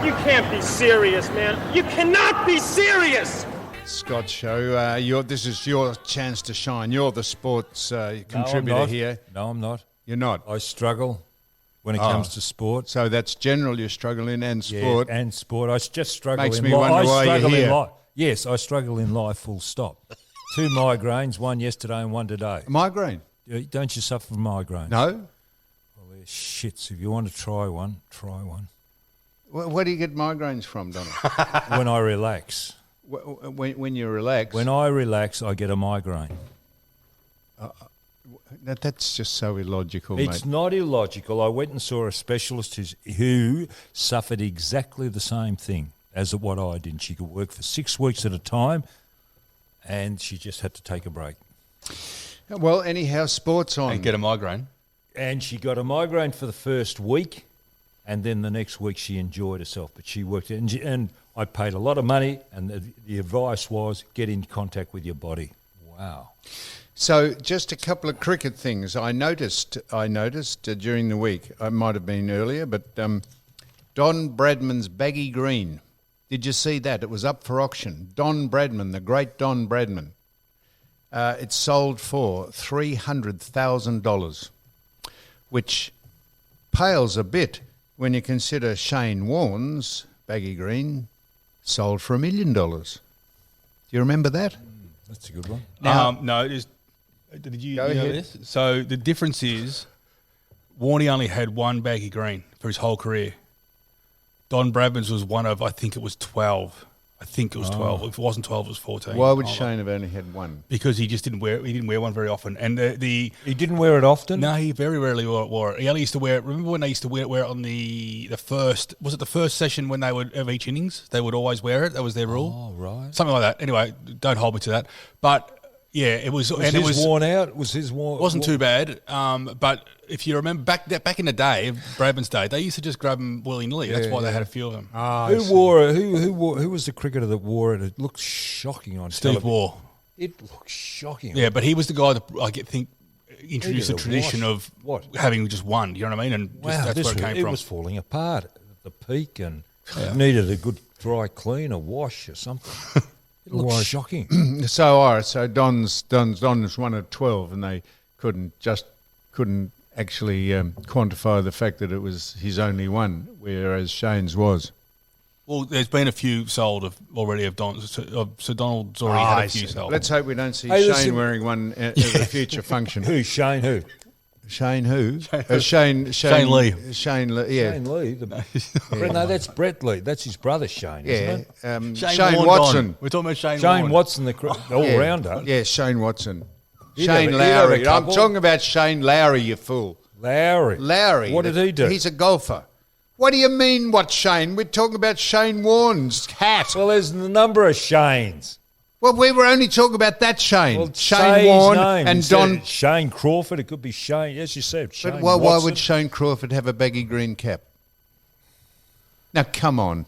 You can't be serious, man. You cannot be serious. Scott Show, this is your chance to shine. You're the sports contributor here. No, I'm not. You're not? I struggle when it comes to sport. So that's general you're struggling and sport. Yeah, and sport. I just struggle Makes in me life. wonder why you're here. Life. Yes, I struggle in life, full stop. 2 migraines, one yesterday and one today. Migraine? Don't you suffer from migraines? No. Well, they're shits. If you want to try one, try one. Where do you get migraines from, Donald? When I relax. When you relax? When I relax, I get a migraine. That's just so illogical, mate. It's not illogical. I went and saw a specialist who suffered exactly the same thing as what I did. She could work for 6 weeks at a time, and she just had to take a break. Well, anyhow, sports on. And get a migraine. And she got a migraine for the first week, and then the next week she enjoyed herself. But she worked it, and I paid a lot of money, and the advice was get in contact with your body. Wow. So just a couple of cricket things I noticed during the week. It might have been earlier, but Don Bradman's baggy green. Did you see that? It was up for auction. Don Bradman, the great Don Bradman. It sold for $300,000, which pales a bit when you consider Shane Warne's baggy green sold for $1 million. Do you remember that? That's a good one. Now, no, it is. Did you know this? So the difference is, Warney only had one baggy green for his whole career. Don Bradman's was one of, I think it was 12. I think it was 12. If it wasn't 12, it was 14. Why would Shane have only had one? Because he just didn't wear. He didn't wear one very often, and He didn't wear it often? No, he very rarely wore it. He only used to wear it. Remember when they used to wear it on the first? Was it the first session when they would of each innings? They would always wear it. That was their rule. Oh, right. Something like that. Anyway, don't hold me to that. But yeah, it was. Was his worn out? Was his worn? Wasn't too bad. But if you remember back in the day, Bradman's day, they used to just grab them willy nilly. That's why they had a few of them. Who wore it? Who was the cricketer that wore it? It looked shocking on Steve television. Waugh. It looked shocking. Yeah, but he was the guy that I think introduced the tradition of having just one. You know what I mean? And that's where it came from. It was falling apart at the peak, and it needed a good dry clean, a wash or something. It looked shocking. So Don's one of 12, and they couldn't actually quantify the fact that it was his only one, whereas Shane's was. Well, there's been a few sold already of Don. So Donald's already had a few sold. Let's hope we don't see Shane wearing one at a future function. Who? Shane who? Shane who? Shane Lee. Shane Lee, yeah. Shane Lee. No, that's Brett Lee. That's his brother Shane, isn't it? Shane Watson. We're talking about Shane Watson, the all-rounder. Yeah, Shane Watson. Shane Lowry. I'm talking about Shane Lowry, you fool. Lowry. What did he do? He's a golfer. What do you mean, what Shane? We're talking about Shane Warne's hat. Well, there's a number of Shanes. Well, we were only talking about that Shane. Well, Shane Warne and Don... Shane Crawford, it could be Shane, as you said, Shane But why would Shane Crawford have a baggy green cap? Now, come on.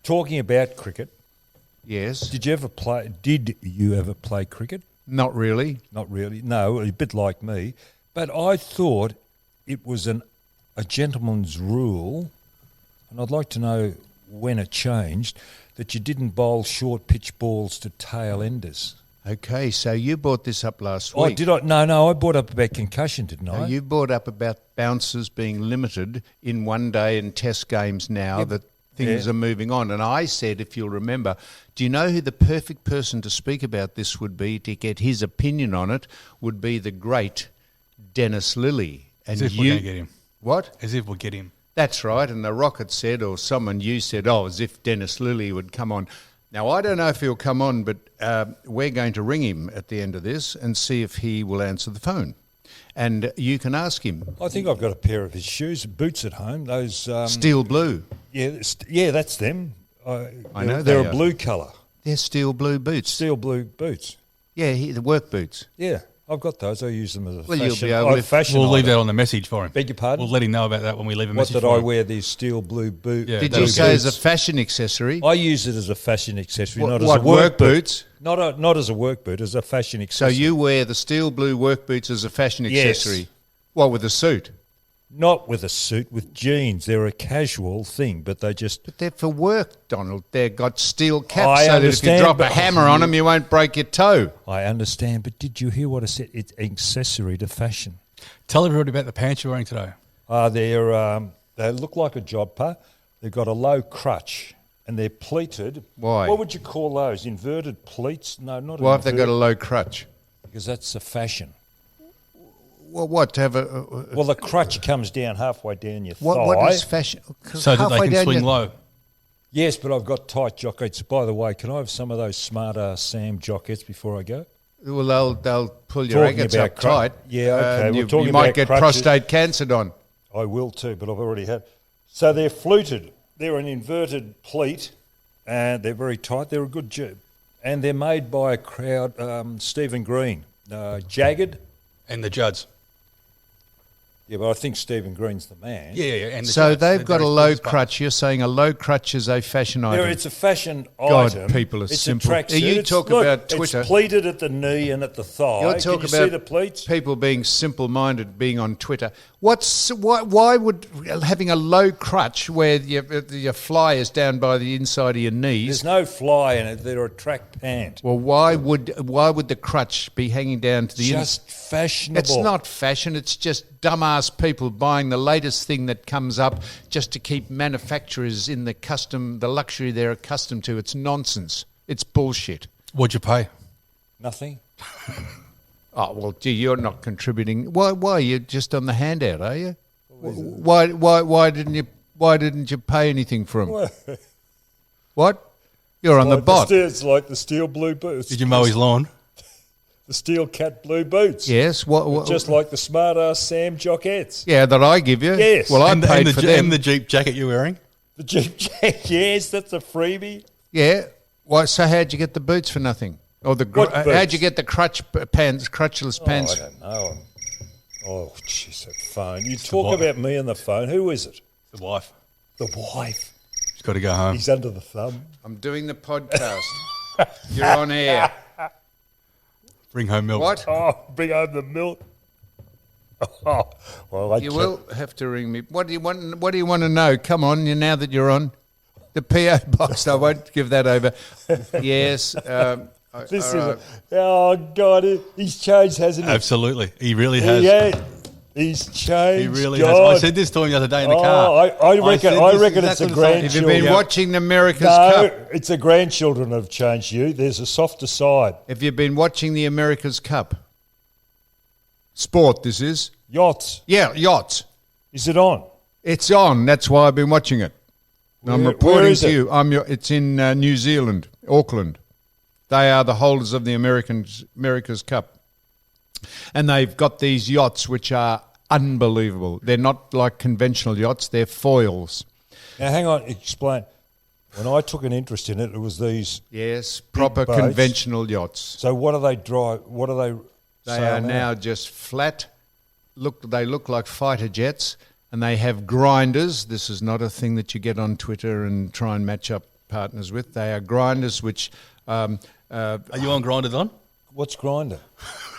Talking about cricket. Yes. Did you ever play cricket? Not really. Not really. No, a bit like me. But I thought it was a gentleman's rule, and I'd like to know when it changed, that you didn't bowl short pitch balls to tail enders. Okay, so you brought this up last week. Oh, did I? No, I brought up about concussion, didn't I? No, you brought up about bouncers being limited in one day and test games now that things are moving on. And I said, if you'll remember, do you know who the perfect person to speak about this would be, to get his opinion on it, would be the great Dennis Lilly. And as if we're going to get him. What? As if we'll get him. That's right, and the Rocket said, or you said, as if Dennis Lilly would come on. Now, I don't know if he'll come on, but we're going to ring him at the end of this and see if he will answer the phone. And you can ask him. I think I've got a pair of his shoes, boots at home, those... steel blue. Yeah, that's them. I know they're a blue colour. They're steel blue boots. Steel blue boots. Yeah, the work boots. Yeah. I've got those. I use them as a fashion. You'll be able fashion We'll leave that on the message for him. Beg your pardon? We'll let him know about that when we leave a message What, for that him. I wear these steel blue boots? Yeah, did you say as a fashion accessory? I use it as a fashion accessory, not as a work boot. Boots? Not as a work boot, as a fashion accessory. So you wear the steel blue work boots as a fashion accessory? Yes. What, with a suit? Not with a suit, with jeans. They're a casual thing, but they just... But they're for work, Donald. They've got steel caps I so that if you understand, drop a but- hammer on them, you won't break your toe. I understand, but did you hear what I said? It's accessory to fashion. Tell everybody about the pants you're wearing today. They look like a jodhpur. They've got a low crutch, and they're pleated. Why? What would you call those? Inverted pleats? No, not Why have they inverted. got a low crutch? Because that's the fashion. Well, what, to have a... Well, the crutch comes down halfway down your thigh. what is fashion? So that they can swing low. Yes, but I've got tight jackets. By the way, can I have some of those smart Sam jackets before I go? Well, they'll pull your Talking agates about up tight. Yeah, okay. And We're talking you might about get crutches. prostate cancer, Don. I will too, but I've already had. So they're fluted. They're an inverted pleat, and they're very tight. They're a good job. And they're made by a crowd, Stephen Green. Jagged. And the Judds. Yeah, but I think Stephen Green's the man. Yeah. And the So Judds. they've They're got a very low sports bars. crutch. You're saying a low crutch is a fashion item. It's a fashion God, item. people are it's simple. A tracksuit. You talk about Twitter. It's pleated at the knee and at the thigh. You're Can talking you see about the pleats? people being simple-minded, being on Twitter. Why would having a low crutch where your fly is down by the inside of your knees? There's no fly in it. They're a track pant. Well, why would the crutch be hanging down to the Just fashionable. It's not fashion. It's just dumbass people buying the latest thing that comes up just to keep manufacturers in the luxury they're accustomed to. It's nonsense. It's bullshit. What'd you pay? Nothing. Oh, well, gee, you're not contributing. Why? You're just on the handout, are you? Why didn't you pay anything for them? What? You're on the bot. It's like the steel blue boots. Did you mow his lawn? The steel cat blue boots. Yes. What? Just like the smart ass Sam Jockettes. Yeah, that I give you. Yes. Well, I and paid the, for and them. the Jeep jacket you're wearing? The Jeep Jack, yes, that's a freebie. Yeah. Why? So how'd you get the boots for nothing? Or What how'd boots? you get the crutchless pants? I don't know. Oh, jeez, that phone. You talk about me on the phone. Who is it? The wife. The wife. She's got to go home. He's under the thumb. I'm doing the podcast. You're on air. Bring home milk. What? Oh, bring home the milk. Oh, well, You will have to ring me. What do you want? What do you want to know? Come on, now that you're on the PO box. I won't give that over. Yes. This is oh God, he's changed, hasn't he? Absolutely. He really has. Yeah, he's changed. He really God. has. I said this to him the other day in the car. I reckon it's a Have you grandchildren. been watching the America's No, Cup? it's the grandchildren have changed you. There's a softer side. Have you been watching the America's Cup? Sport, this is. Yachts. Yeah, yachts. Is it on? It's on. That's why I've been watching it. I'm Where reporting is to it? you. It's in New Zealand, Auckland. They are the holders of the America's Cup. And they've got these yachts which are unbelievable. They're not like conventional yachts. They're foils. Now, hang on. Explain. When I took an interest in it, it was these. Yes, proper boats. conventional yachts. So what do they drive? What do they? They sail are now just flat. They look like fighter jets, and they have grinders. This is not a thing that you get on Twitter and try and match up partners with. They are grinders which... Are you on Grindr, Don? What's Grinder?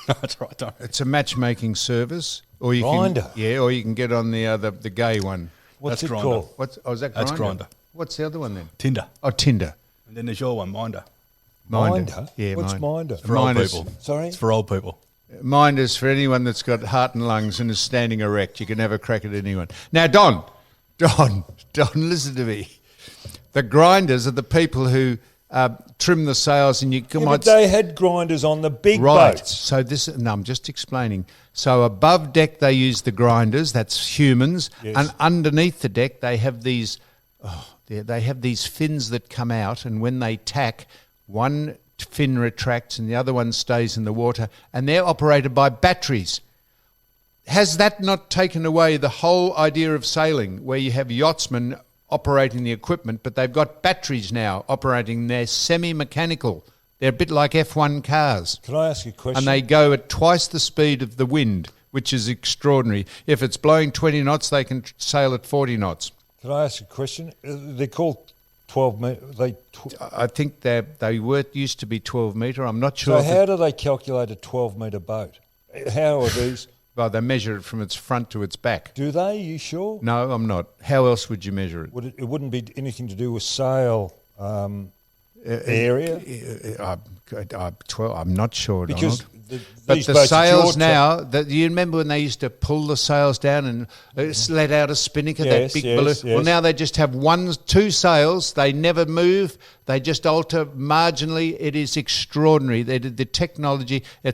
No, that's right, Don. It's a matchmaking service. Or you Grindr? Can, or you can get on the gay one. What's That's it Grindr. called? Is that Grindr? That's Grindr. What's the other one then? Tinder. Oh, Tinder. And then there's your one, Minder. Minder? Yeah, What's Minder? For old Minders. people. Sorry? It's for old people. Minders for anyone that's got heart and lungs and is standing erect. You can have a crack at anyone. Now, Don, listen to me. The grinders are the people who trim the sails, and you Yeah, might. but they had grinders on the big Right. boats. So I'm just explaining. So above deck they use the grinders. That's humans, Yes. and underneath the deck they have these. They have these fins that come out, and when they tack, one fin retracts and the other one stays in the water, and they're operated by batteries. Has that not taken away the whole idea of sailing, where you have yachtsmen operating the equipment, but they've got batteries now operating? They're semi-mechanical. They're a bit like F1 cars. Can I ask you a question? And they go at twice the speed of the wind, which is extraordinary. If it's blowing 20 knots, they can sail at 40 knots. Can I ask you a question? They're called 12 metre. I think they used to be 12 metre. I'm not So sure. how do they calculate a 12 metre boat? How are these Well, they measure it from its front to its back. Do they? You sure? No, I'm not. How else would you measure it? It wouldn't be anything to do with sail area? I'm not sure, Because Donald. but the sails now, you remember when they used to pull the sails down and let out a spinnaker, that big balloon? Yes. Well, now they just have two sails. They never move. They just alter marginally. It is extraordinary. The technology, and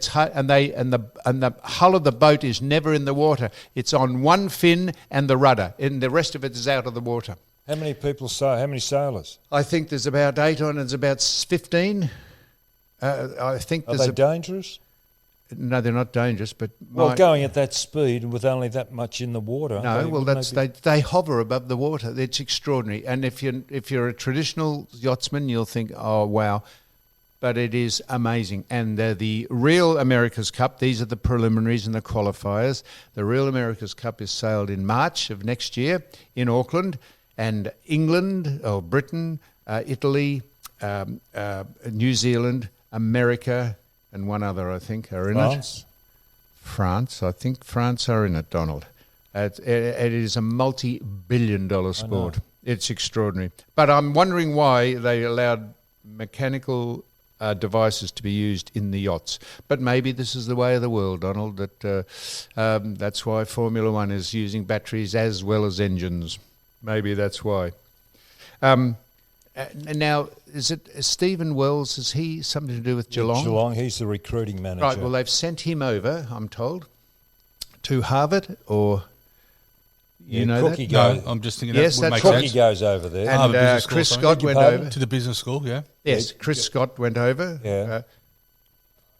the hull of the boat is never in the water. It's on one fin and the rudder, and the rest of it is out of the water. How many people sail? How many sailors? I think there's about 8 on. It's about 15. I think Are there's they dangerous? No, they're not dangerous, but going at that speed and with only that much in the water. No, well, they hover above the water. It's extraordinary. And if you're a traditional yachtsman, you'll think, oh wow, but it is amazing. And the real America's Cup. These are the preliminaries and the qualifiers. The real America's Cup is sailed in March of next year in Auckland, and England or Britain, Italy, New Zealand, America, and one other, I think, are in it. France. I think France are in it, Donald. It is a multi-billion-dollar sport. It's extraordinary. But I'm wondering why they allowed mechanical devices to be used in the yachts. But maybe this is the way of the world, Donald, that's why Formula One is using batteries as well as engines. Maybe that's why. Now, is it Stephen Wells? Is he something to do with Geelong? Geelong, he's the recruiting manager. Right, well, they've sent him over, I'm told, to Harvard, or you know Cookie that? No, I'm just thinking Yes, that would make Cookie sense. goes over there. And Chris Scott went over. To the business school, yeah. Yes, Chris Scott went over. Yeah.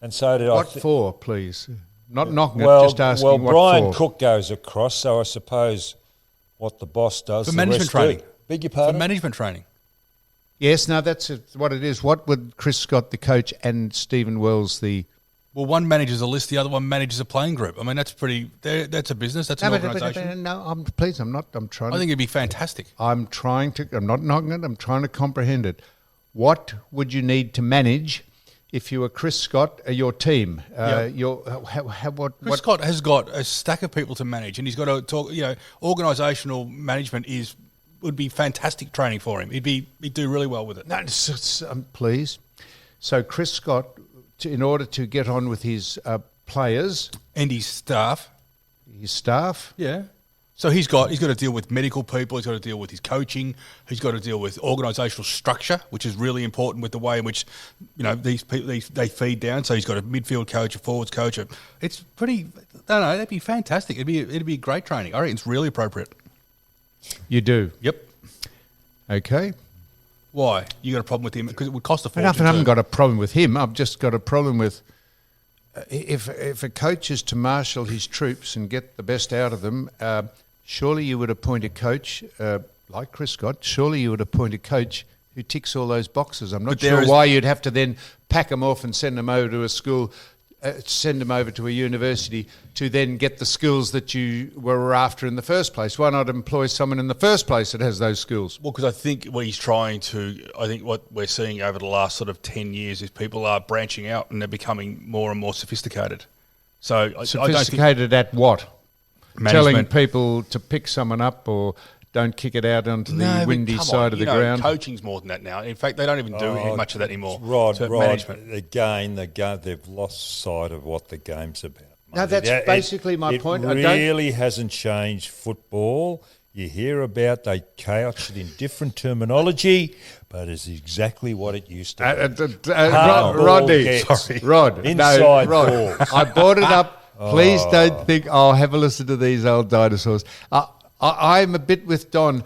And so did What for, please? Not knocking it, well, just asking well, what Brian for. Cook goes across, so I suppose what the boss does. For the management rest training. do. Beg your For pardon? management training. Yes, no, that's what it is. What would Chris Scott, the coach, and Stephen Wells, the... Well, one manages a list, the other one manages a playing group. I mean, that's a business, that's an organisation. No, I'm trying I think it'd be fantastic. I'm not knocking it, I'm trying to comprehend it. What would you need to manage if you were Chris Scott, your team? Chris Scott has got a stack of people to manage, and he's got to talk, organisational management would be fantastic training for him. He'd do really well with it. No, please. So Chris Scott, in order to get on with his players And his staff. Yeah. So he's got to deal with medical people. He's got to deal with his coaching. He's got to deal with organisational structure, which is really important with the way in which these people they feed down. So he's got a midfield coach, a forwards coach. It's pretty. I don't know. That'd be fantastic. It'd be great training. I reckon it's really appropriate. You do. Yep. Okay. Why? You got a problem with him because it would cost a fortune. I haven't got a problem with him. I've just got a problem with if a coach is to marshal his troops and get the best out of them. Surely you would appoint a coach like Chris Scott. Surely you would appoint a coach who ticks all those boxes. I'm not sure why you'd have to then pack them off and send them over to a school, send them over to a university to then get the skills that you were after in the first place. Why not employ someone in the first place that has those skills? Well, because I think what we're seeing over the last sort of 10 years is people are branching out and they're becoming more and more sophisticated. So sophisticated at what? Management. Telling people to pick someone up or don't kick it out onto the windy side of the ground. Coaching's more than that now. In fact, they don't even do much of that anymore. Rod, management. Again, they've lost sight of what the game's about. No, that's basically my point. It really hasn't changed football. You hear about they couch it in different terminology, but it's exactly what it used to be. Rod, inside Rod. balls. I brought it up. Please don't think, have a listen to these old dinosaurs. I'm a bit with Don.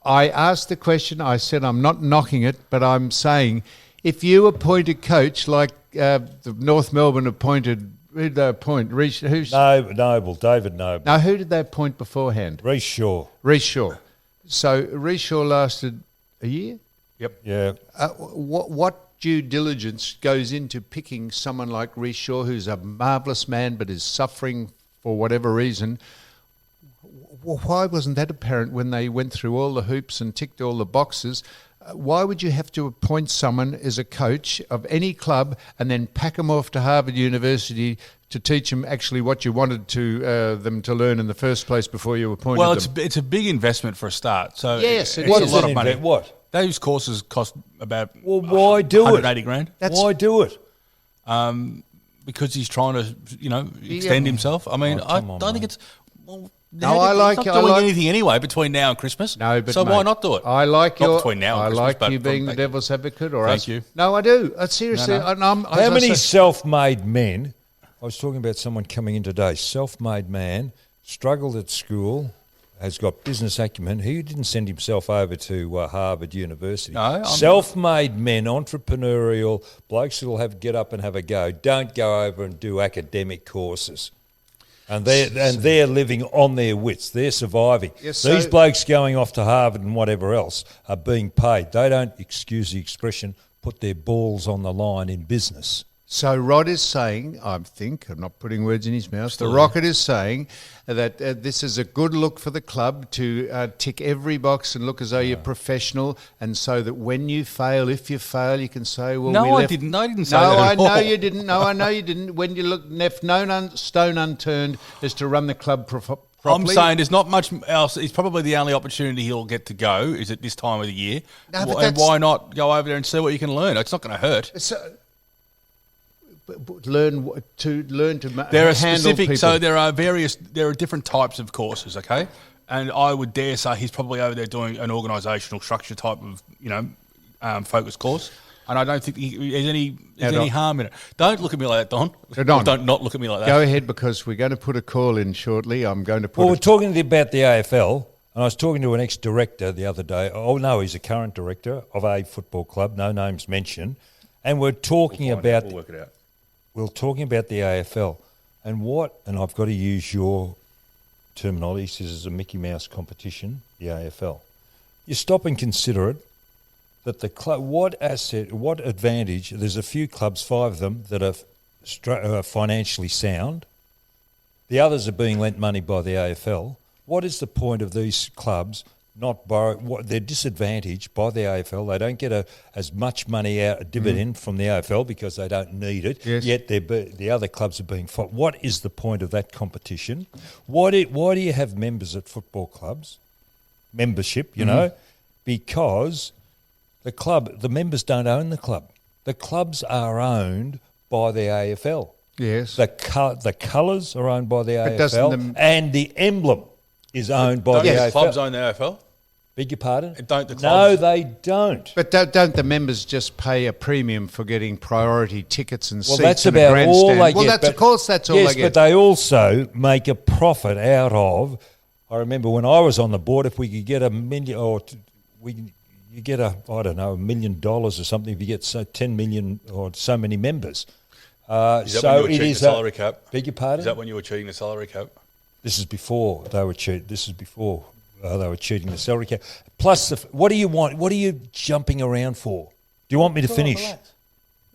I asked the question. I said I'm not knocking it, but I'm saying if you appoint a coach like the North Melbourne appointed, who did they appoint? Noble, David Noble. Now, who did they appoint beforehand? Reece Shaw. So Reece Shaw lasted a year? Yep. Yeah. What due diligence goes into picking someone like Reece Shaw, who's a marvellous man but is suffering for whatever reason? Why wasn't that apparent when they went through all the hoops and ticked all the boxes? Why would you have to appoint someone as a coach of any club and then pack them off to Harvard University to teach them actually what you wanted to them to learn in the first place before you appointed them? Well, it's a big investment for a start. So yes, it's it a is. lot of money. What? Those courses cost about Why do it? 180 grand. Why do it? Because he's trying to, extend himself. I mean, I don't think it's. Well, I he's not doing anything anyway between now and Christmas. No, but so mate, why not do it? I like not between now and I Christmas, like but you being the devil's advocate. Or Thank you. No, I do. Seriously. No. How many self-made men? I was talking about someone coming in today. Self-made man, struggled at school, has got business acumen. He didn't send himself over to Harvard University. No, self-made men, entrepreneurial blokes that'll get up and have a go. Don't go over and do academic courses. And they're living on their wits. They're surviving. Yes, These blokes going off to Harvard and whatever else are being paid. They don't, excuse the expression, put their balls on the line in business. So Rod is saying, I'm not putting words in his mouth, the Rocket is saying that this is a good look for the club to tick every box and look as though you're professional, and so that when you fail, if you fail, you can say, well, no, we I left. didn't. I didn't say No, that I at know all. you didn't. No, I know you didn't. When you left no stone unturned as to run the club properly. I'm saying there's not much else. It's probably the only opportunity he'll get to go is at this time of the year. No, but and why not go over there and see what you can learn? It's not going to hurt. So, learn to There are handle specific, people. so there are different types of courses, okay? And I would dare say he's probably over there doing an organisational structure type of, focus course. And I don't think there's any harm in it. Don't look at me like that, Don. Don. Don't not look at me like that. Go ahead, because we're going to put a call in shortly. I'm going to put. Well, we're talking about the AFL, and I was talking to an ex-director the other day. Oh no, he's a current director of a football club. No names mentioned, and we're talking about. We'll work it out. We're talking about the AFL and I've got to use your terminology. This is a Mickey Mouse competition, the AFL. You stop and consider it, that the club, what advantage, there's a few clubs, 5 of them, that are financially sound. The others are being lent money by the AFL. What is the point of these clubs not borrow? They're disadvantaged by the AFL. They don't get as much money out, a dividend from the AFL because they don't need it. Yes. Yet the other clubs are being fought. What is the point of that competition? Why do you have members at football clubs? Membership, because the members don't own the club. The clubs are owned by the AFL. Yes. The colours are owned by the But doesn't AFL, and the emblem is owned by the Don't AFL. the clubs own the AFL? Beg your pardon? Don't the No, clubs? they don't. But don't the members just pay a premium for getting priority tickets and Well, seats that's in the about grandstand? all they Well, get. of course, that's all yes, they get. but they also make a profit out of. I remember when I was on the board, if we could get $1 million, you get $1 million or something if you get 10 million or so many members. Is that when you were cheating the salary cap? Beg your pardon? Is that when you were cheating the salary cap? This is before they were cheating. This is before they were cheating the salary cap. Plus, what do you want? What are you jumping around for? Do you want me to finish?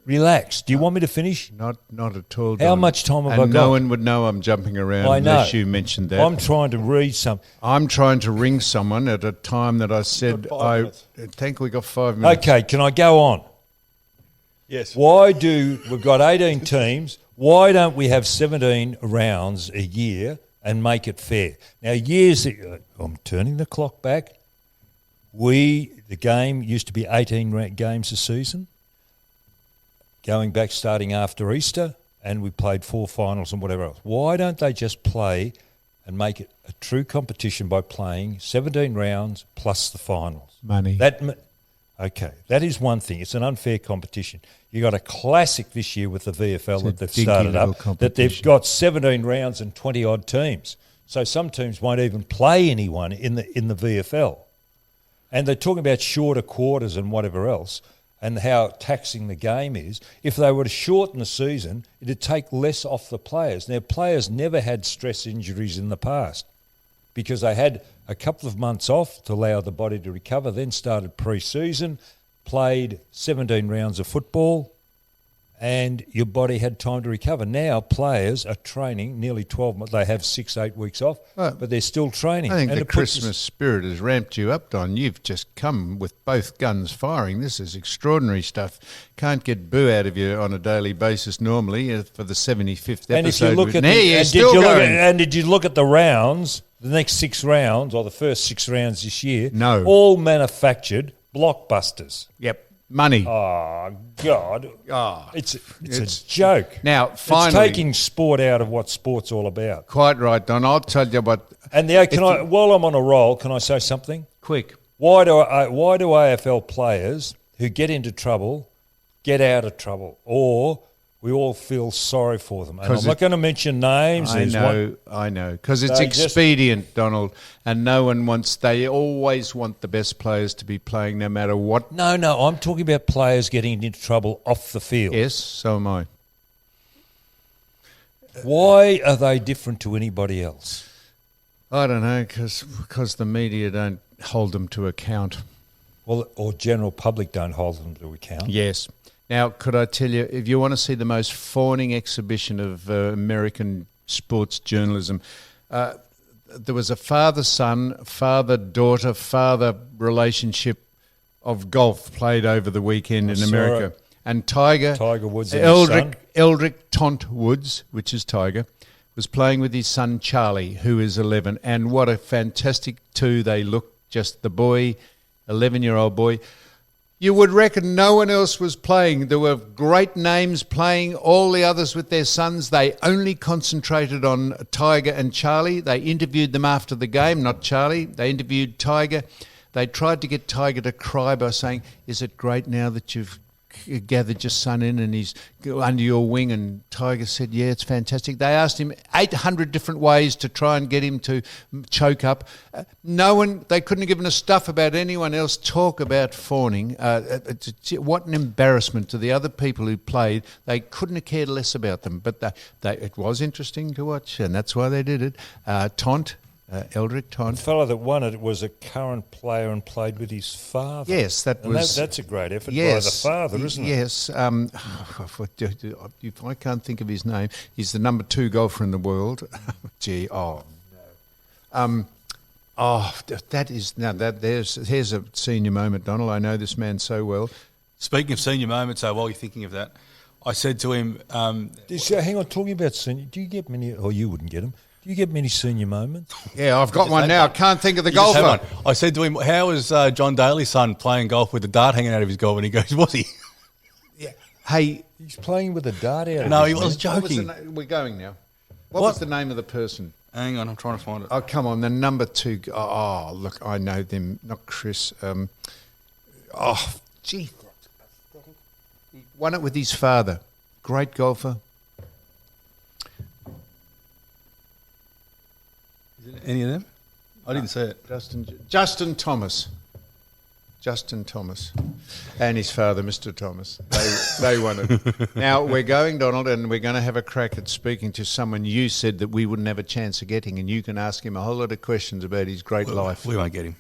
Relax. Do you want me to finish? Not at all. How Don. much time have and I got? No one would know I'm jumping around I know. unless you mentioned that. I'm trying to read some. I'm trying to ring someone at a time that I said I think we got 5 minutes. Okay, can I go on? Yes. We've got 18 teams. Why don't we have 17 rounds a year and make it fair? Now, I'm turning the clock back. The game used to be 18 games a season, going back starting after Easter, and we played 4 finals and whatever else. Why don't they just play and make it a true competition by playing 17 rounds plus the finals? Money. Okay, that is one thing. It's an unfair competition. You got a classic this year with the VFL that they've started up, that they've got 17 rounds and 20-odd teams. So some teams won't even play anyone in the VFL. And they're talking about shorter quarters and whatever else and how taxing the game is. If they were to shorten the season, it'd take less off the players. Now, players never had stress injuries in the past because they had a couple of months off to allow the body to recover, then started pre-season, played 17 rounds of football, and your body had time to recover. Now players are training nearly 12 months. They have 6-8 weeks off, but they're still training. I think and the Christmas spirit has ramped you up, Don. You've just come with both guns firing. This is extraordinary stuff. Can't get boo out of you on a daily basis normally for the 75th episode. And if you look at did you look at the rounds, the next 6 rounds or the first 6 rounds this year? No. All manufactured blockbusters. Yep. Money. Oh, God. Oh, It's a joke. Now, finally. It's taking sport out of what sport's all about. Quite right, Don. I'll tell you what. And while I'm on a roll, can I say something? Quick. Why do AFL players who get into trouble get out of trouble, or we all feel sorry for them? And I'm not going to mention names. I know, because it's expedient, Donald, and no one wants. They always want the best players to be playing, no matter what. No, I'm talking about players getting into trouble off the field. Yes, so am I. Why are they different to anybody else? I don't know, because the media don't hold them to account. Well, or general public don't hold them to account. Yes. Now, could I tell you, if you want to see the most fawning exhibition of American sports journalism, there was a father-son, father-daughter, father relationship of golf played over the weekend in America. And Tiger Woods and his son. Eldrick Tont Woods, which is Tiger, was playing with his son Charlie, who is 11. And what a fantastic two they look, just the boy, 11-year-old boy. You would reckon no one else was playing. There were great names playing, all the others with their sons. They only concentrated on Tiger and Charlie. They interviewed them after the game, not Charlie. They interviewed Tiger. They tried to get Tiger to cry by saying, "Is it great now that you've gathered your son in and he's under your wing?" And Tiger said, "Yeah, it's fantastic." They asked him 800 different ways to try and get him to choke up. They couldn't have given a stuff about anyone else talk about fawning. What an embarrassment to the other people who played. They couldn't have cared less about them, but it was interesting to watch, and that's why they did it. Eldrick Tont. The fellow that won it was a current player and played with his father. Yes, that's a great effort by the father, isn't it? Yes. If I can't think of his name, he's the number 2 golfer in the world. Gee, here's a senior moment, Donald. I know this man so well. Speaking of senior moments, while you're thinking of that, I said to him... hang on, talking about senior, do you get many... Or you wouldn't get them. Do you get many senior moments? Yeah, I've got one now. I can't think of the golfer. I said to him, "How was John Daly's son playing golf with a dart hanging out of his gob?" And he goes, "Was he?" Yeah. Hey, he's playing with a dart out. No, he was joking. We're going now. What was the name of the person? Hang on, I'm trying to find it. Oh, come on, the number 2. Oh, look, I know them. Not Chris. Gee, that's pathetic. He won it with his father. Great golfer. Any of them? I didn't see it. Justin Thomas. And his father, Mr. Thomas. They won it. Now, we're going, Donald, and we're going to have a crack at speaking to someone you said that we wouldn't have a chance of getting, and you can ask him a whole lot of questions about his great life. We won't get him.